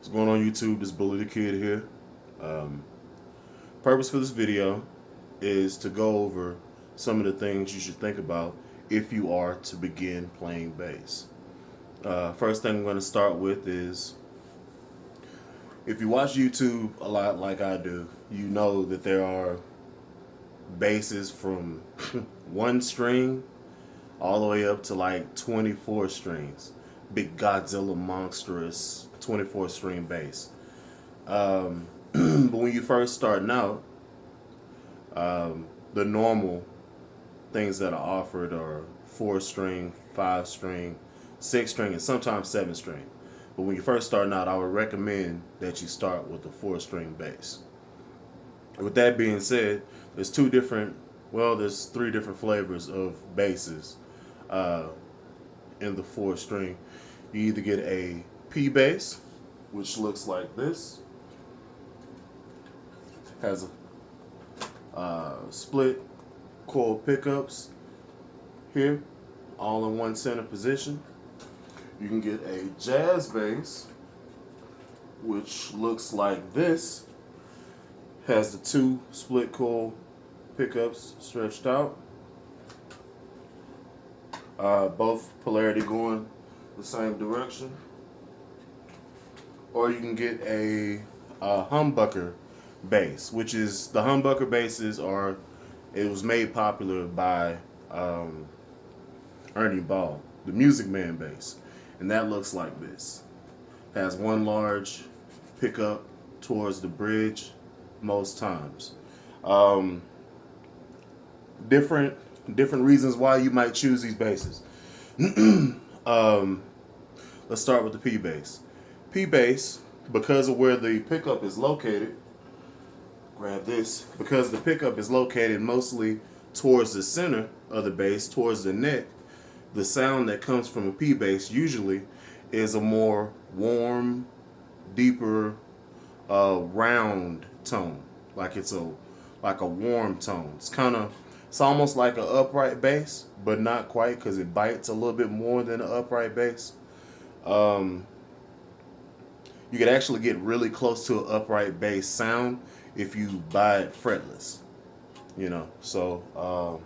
What's going on YouTube? This Bully the Kid here. Um, Purpose for this video is to go over some of the things you should think about if you are to begin playing bass. First thing I'm going to start with is if you watch YouTube a lot like I do, you know that there are basses from one string all the way up to like 24 strings. Big Godzilla monstrous 24 string bass. But when you first starting out, the normal things that are offered are 4 string, 5 string, 6 string, and sometimes 7 string. But when you're first starting out, I would recommend that you start with a 4 string bass. With that being said, there's there's 3 different flavors of basses uh, in the 4 string. You either get a P bass, which looks like this, has split coil pickups here, all in one center position. You can get a jazz bass, which looks like this, has the 2 split coil pickups stretched out, both polarity going the same direction. Or you can get a humbucker bass, which is the humbucker basses are. It was made popular by Ernie Ball, the Music Man bass, and that looks like this. Has one large pickup towards the bridge most times. Um, different different reasons why you might choose these basses. um, let's start with the P bass. P bass, because of where the pickup is located, grab this, because the pickup is located mostly towards the center of the bass, towards the neck, the sound that comes from a P bass usually is a more warm, deeper, round tone. Like a warm tone. It's almost like an upright bass, but not quite, because it bites a little bit more than an upright bass. You could actually get really close to an upright bass sound if you buy it fretless, So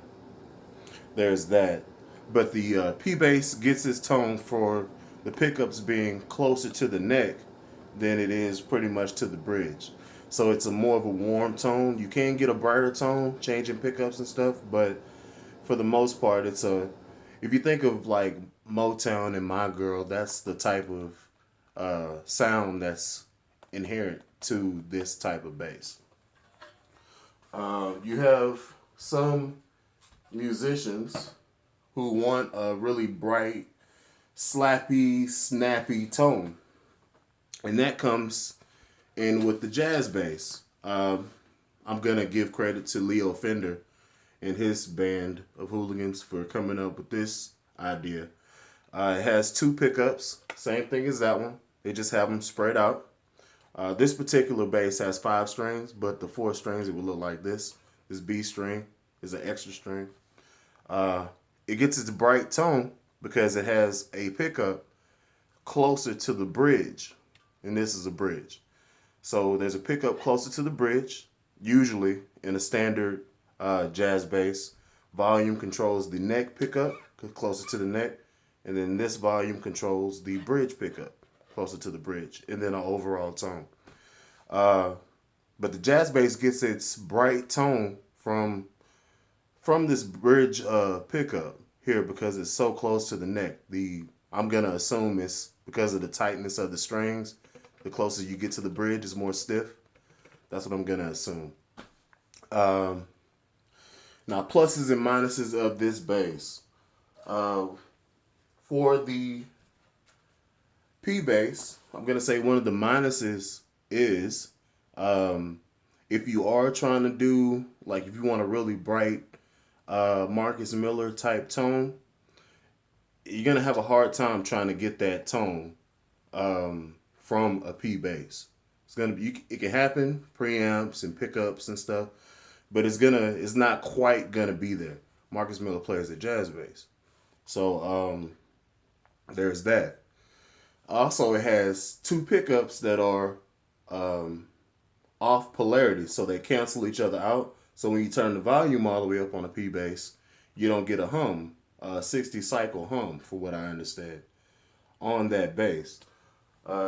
there's that. But the P bass gets its tone for the pickups being closer to the neck than it is pretty much to the bridge. So it's a more of a warm tone. You can get a brighter tone changing pickups and stuff, but for the most part, if you think of like Motown and My Girl, that's the type of sound that's inherent to this type of bass. You have some musicians who want a really bright, slappy, snappy tone, and that comes in with the jazz bass. I'm gonna give credit to Leo Fender and his band of hooligans for coming up with this idea. It has 2 pickups, same thing as that one. They just have them spread out. This particular bass has 5 strings, but the 4 strings, it would look like this. This B string is an extra string. It gets its bright tone because it has a pickup closer to the bridge, and this is a bridge. So there's a pickup closer to the bridge, usually in a standard jazz bass. Volume controls the neck pickup, closer to the neck, and then this volume controls the bridge pickup, closer to the bridge, and then an overall tone. But the jazz bass gets its bright tone from this bridge pickup here because it's so close to the neck. I'm gonna assume it's because of the tightness of the strings. The closer you get to the bridge, it's more stiff. That's what I'm gonna assume. Now, pluses and minuses of this bass. For the P bass, I'm gonna say one of the minuses is if you are trying to do, like, if you want a really bright Marcus Miller type tone, you're gonna have a hard time trying to get that tone from a P bass. It can happen preamps and pickups and stuff, but it's not quite gonna be there. Marcus Miller plays the jazz bass, so there's that. Also, it has two pickups that are um, off polarity, so they cancel each other out. So when you turn the volume all the way up on a P bass, you don't get a hum, a 60 cycle hum, for what I understand, on that bass.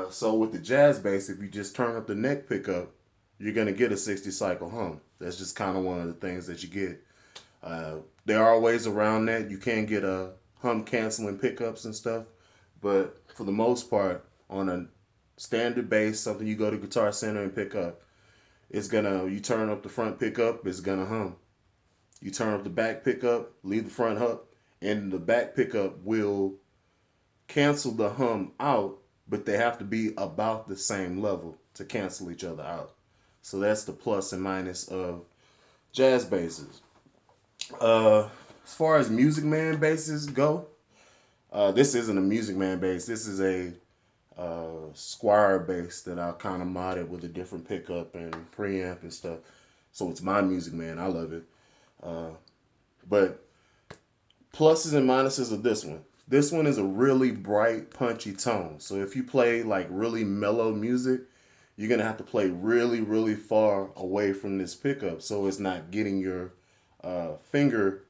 So with the jazz bass, if you just turn up the neck pickup, you're gonna get a 60 cycle hum. That's just kind of one of the things that you get. There are ways around that. You can get a hum canceling pickups and stuff, but for the most part, on a standard bass, something you go to Guitar Center and pick up, it's gonna. You turn up the front pickup, it's gonna hum. You turn up the back pickup, leave the front up, and the back pickup will cancel the hum out, but they have to be about the same level to cancel each other out. So that's the plus and minus of jazz basses. As far as Music Man basses go, this isn't a Music Man bass. This is a Squire bass that I kind of modded with a different pickup and preamp and stuff. So it's my Music Man. I love it. Uh, but pluses and minuses of this one. This one is a really bright, punchy tone. So if you play like really mellow music, you're gonna have to play really, really far away from this pickup, so it's not getting your finger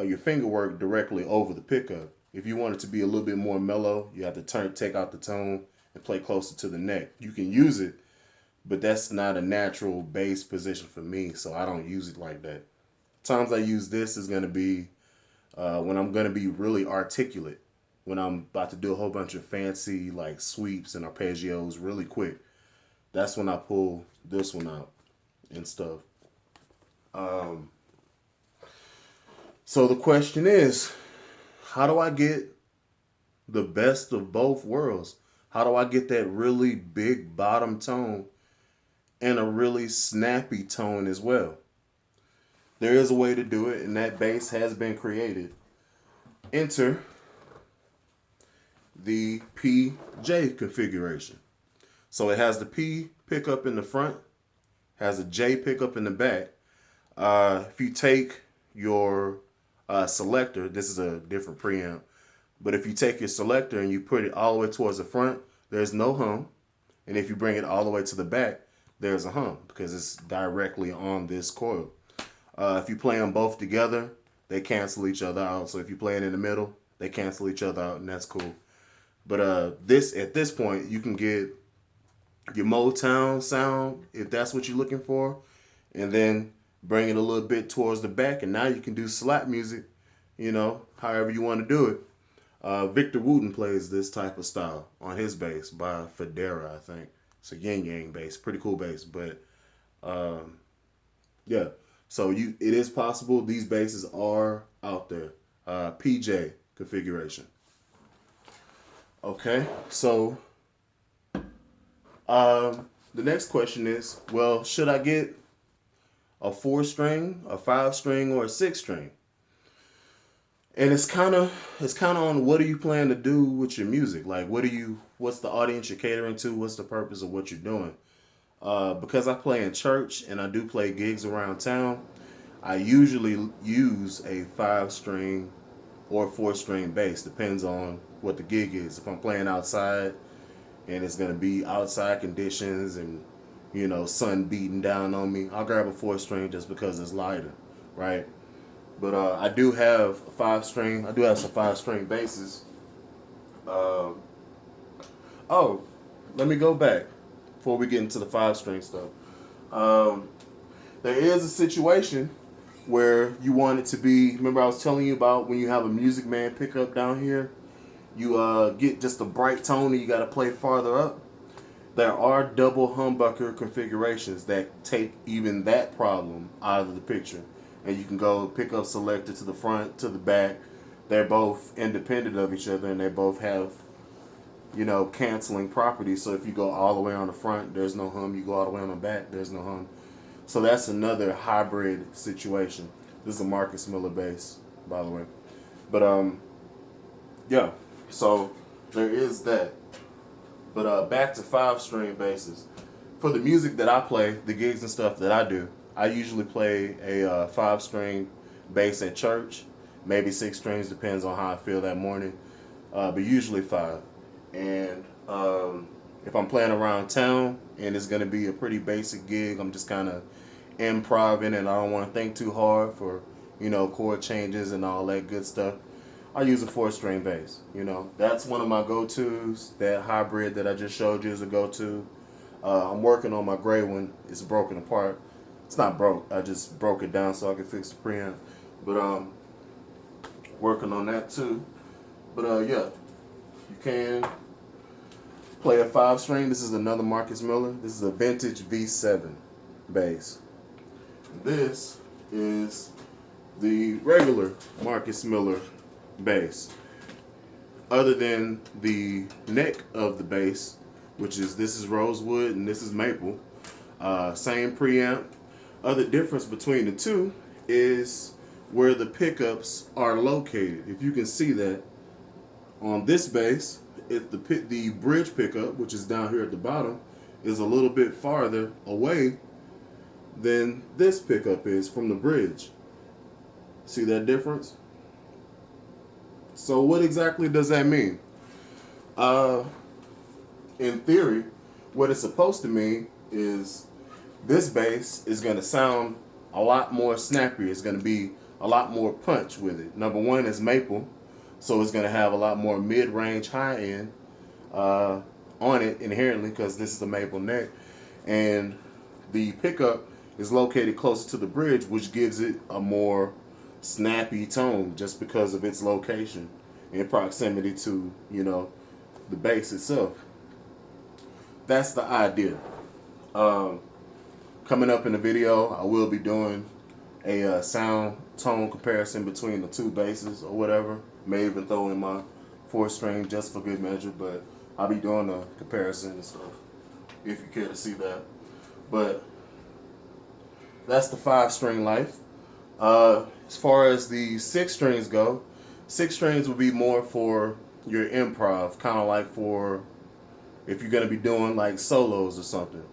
your finger work directly over the pickup. If you want it to be a little bit more mellow, you have to take out the tone and play closer to the neck. You can use it, but that's not a natural bass position for me, so I don't use it like that. Times I use this is gonna be when I'm gonna be really articulate, when I'm about to do a whole bunch of fancy like sweeps and arpeggios really quick. That's when I pull this one out and stuff. Um, so the question is, how do I get the best of both worlds? How do I get that really big bottom tone and a really snappy tone as well? There is a way to do it, and that bass has been created. Enter the PJ configuration. So it has the P pickup in the front, has a J pickup in the back. If you take your selector, this is a different preamp, but if you take your selector and you put it all the way towards the front, there's no hum. And if you bring it all the way to the back, there's a hum because it's directly on this coil. If you play them both together, they cancel each other out. So if you play it in the middle, they cancel each other out, and that's cool. But this at this point, you can get your Motown sound if that's what you're looking for, and then bring it a little bit towards the back, and now you can do slap music, however you want to do it. Victor Wooten plays this type of style on his bass by Federa, I think. It's a yin yang bass, pretty cool bass, but yeah. So it is possible. These basses are out there. PJ configuration. Okay, so the next question is, well, should I get a 4-string, a 5-string, or a 6-string? And it's kind of on what do you plan to do with your music? Like, what's the audience you're catering to? What's the purpose of what you're doing? Because I play in church and I do play gigs around town, I usually use a 5-string or 4-string bass. Depends on what the gig is. If I'm playing outside and it's going to be outside conditions and, sun beating down on me, I'll grab a 4-string just because it's lighter, right? But I do have a 5-string. I do have some 5-string basses. Oh, let me go back before we get into the 5-string stuff. There is a situation where you want it to be. Remember, I was telling you about when you have a Music Man pickup down here, you get just a bright tone and you got to play farther up. There are double humbucker configurations that take even that problem out of the picture. And you can go pick up selector to the front, to the back. They're both independent of each other and they both have, canceling properties. So if you go all the way on the front, there's no hum. You go all the way on the back, there's no hum. So that's another hybrid situation. This is a Marcus Miller bass, by the way. But yeah, so there is that. But back to 5-string basses. For the music that I play, the gigs and stuff that I do, I usually play a 5-string bass at church. Maybe 6 strings, depends on how I feel that morning. But usually 5. And if I'm playing around town and it's going to be a pretty basic gig, I'm just kind of improvising and I don't want to think too hard for, chord changes and all that good stuff, I use a 4-string bass. That's one of my go-tos. That hybrid that I just showed you is a go-to. I'm working on my gray one. It's broken apart. It's not broke. I just broke it down so I can fix the preamp. But working on that too. But yeah, you can play a 5-string. This is another Marcus Miller. This is a vintage V7 bass. This is the regular Marcus Miller bass. Other than the neck of the bass, which is, this is rosewood and this is maple. Same preamp. Other difference between the two is where the pickups are located. If you can see that on this bass, the bridge pickup, which is down here at the bottom, is a little bit farther away than this pickup is from the bridge. See that difference? So what exactly does that mean? In theory, what it's supposed to mean is this bass is going to sound a lot more snappy. It's going to be a lot more punch with it. Number one is maple, so it's going to have a lot more mid-range, high-end on it inherently because this is a maple neck. And the pickup is located closer to the bridge, which gives it a more snappy tone just because of its location in proximity to, the bass itself. That's the idea. Coming up in the video, I will be doing a sound tone comparison between the two basses or whatever. May even throw in my 4-string just for good measure, but I'll be doing a comparison and stuff if you care to see that. But that's the 5-string life. As far as the 6 strings go, 6 strings will be more for your improv, kind of like for if you're gonna be doing like solos or something.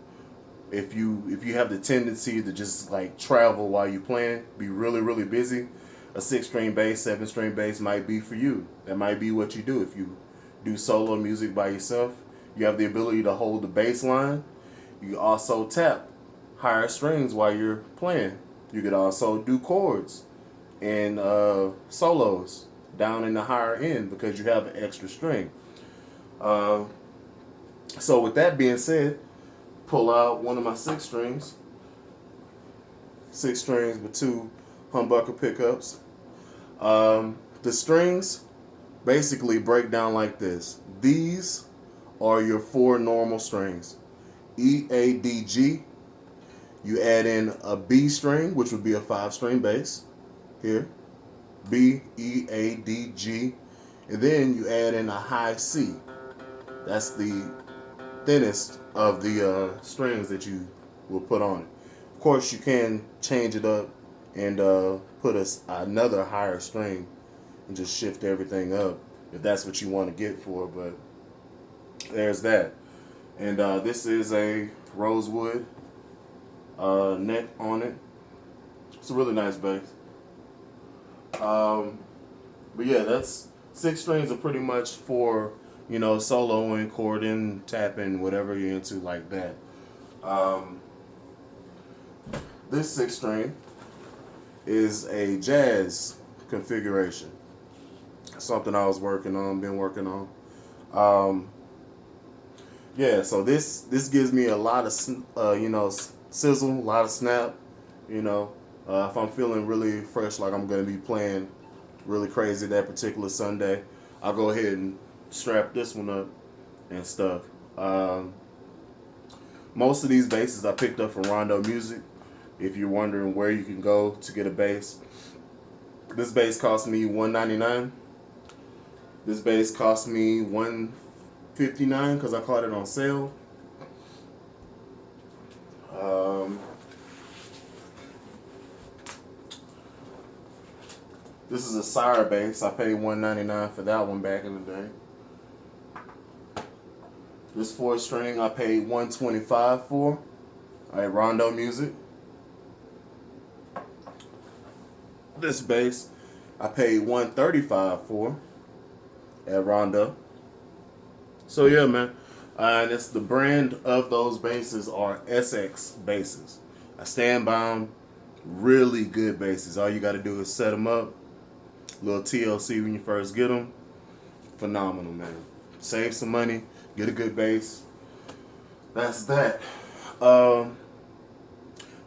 If you have the tendency to just like travel while you're playing, be really, really busy, a 6-string bass, 7-string bass might be for you. That might be what you do. If you do solo music by yourself, you have the ability to hold the bass line. You also tap higher strings while you're playing. You could also do chords and solos down in the higher end because you have an extra string. So with that being said, pull out one of my 6 strings. 6 strings with 2 humbucker pickups. The strings basically break down like this. These are your 4 normal strings. E, A, D, G. You add in a B string, which would be a 5-string bass. Here. B, E, A, D, G. And then you add in a high C. That's the thinnest of the strings that you will put on it. Of course, you can change it up and put another higher string and just shift everything up if that's what you want to get for. But there's that. And this is a rosewood neck on it. It's a really nice bass. But yeah, that's 6 strings are pretty much for, soloing, chording, tapping, whatever you're into like that. This 6-string is a jazz configuration. Something I was been working on. Yeah, so this gives me a lot of, sizzle, a lot of snap, if I'm feeling really fresh, like I'm going to be playing really crazy that particular Sunday, I'll go ahead and strap this one up and stuff. Most of these basses I picked up from Rondo Music. If you're wondering where you can go to get a bass, this bass cost me $199. This bass cost me $159 because I caught it on sale. This is a Sire bass. I paid $199 for that one back in the day. This 4-string I paid $125 for at Rondo Music. This bass I paid $135 for at Rondo. So yeah, man. And it's the brand of those basses are SX basses. I stand by them. Really good basses. All you got to do is set them up. Little TLC when you first get them. Phenomenal, man. Save some money. Get a good bass. That's that.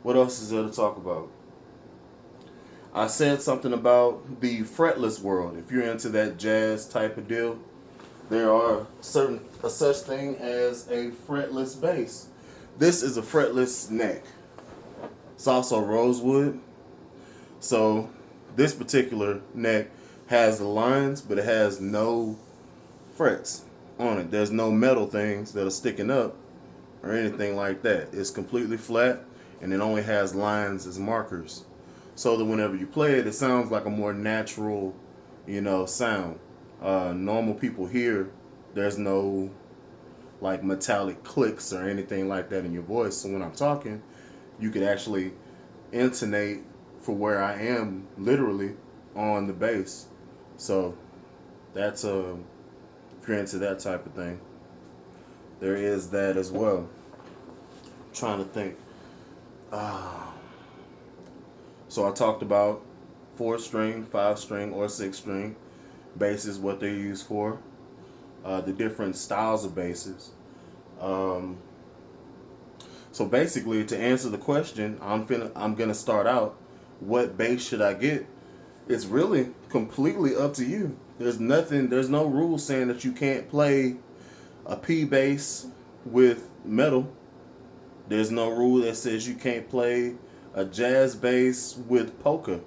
What else is there to talk about? I said something about the fretless world. If you're into that jazz type of deal, there are a such thing as a fretless bass. This is a fretless neck. It's also rosewood. So this particular neck has the lines, but it has no frets on it. There's no metal things that are sticking up or anything like that. It's completely flat, and it only has lines as markers. So that whenever you play it, it sounds like a more natural, sound. Normal people hear there's no like metallic clicks or anything like that in your voice. So when I'm talking, you could actually intonate for where I am literally on the bass. So that's if you're into that type of thing, there is that as well. I'm trying to think. So I talked about 4-string, 5-string, or 6-string basses, what they're used for, the different styles of basses. So basically, to answer the question, I'm gonna start out. What bass should I get? It's really completely up to you. There's no rule saying that you can't play a P bass with metal. There's no rule that says you can't play a jazz bass with polka.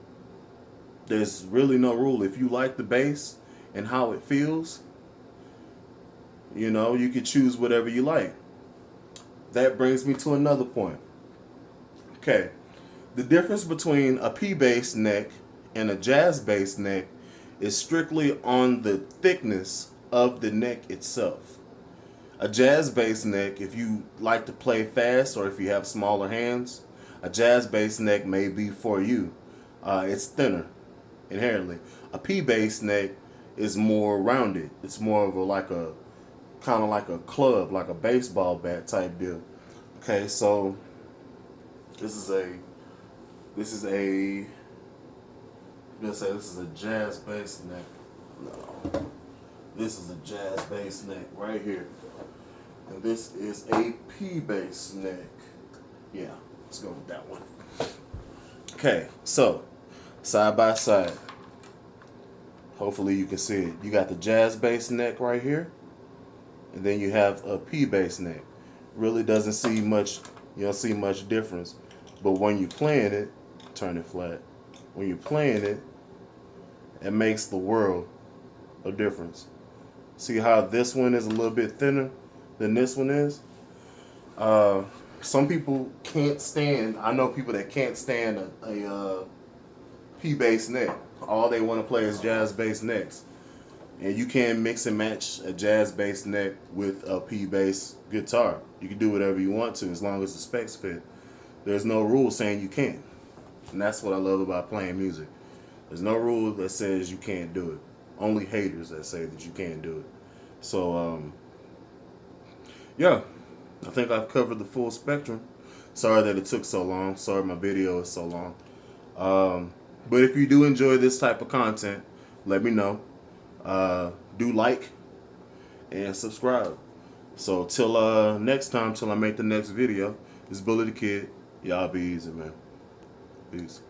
There's really no rule. If you like the bass and how it feels, you could choose whatever you like. That brings me to another point. Okay, the difference between a P bass neck and a jazz bass neck is strictly on the thickness of the neck itself. A jazz bass neck, if you like to play fast or if you have smaller hands, a jazz bass neck may be for you. It's thinner inherently. A P bass neck is more rounded. It's more of a kind of like a club, like a baseball bat type deal. Okay, so this is a I'm gonna say this is a jazz bass neck. No, this is a jazz bass neck right here, and this is a P bass neck. Yeah, let's go with that one. Okay, so side by side. Hopefully you can see it. You got the jazz bass neck right here, and then you have a P bass neck. Really doesn't see much. You don't see much difference, but when you playing it, turn it flat. When you're playing it, it makes the world of difference. See how this one is a little bit thinner than this one is? Some people can't stand, I know people that can't stand a P bass neck. All they want to play is jazz bass necks. And you can mix and match a jazz bass neck with a P bass guitar. You can do whatever you want to as long as the specs fit. There's no rule saying you can't. And that's what I love about playing music. There's no rule that says you can't do it. Only haters that say that you can't do it. So, yeah, I think I've covered the full spectrum. Sorry that it took so long. Sorry my video is so long. But if you do enjoy this type of content, let me know. Do like and subscribe. So till next time, till I make the next video, this is Bully the Kid. Y'all be easy, man. Peace.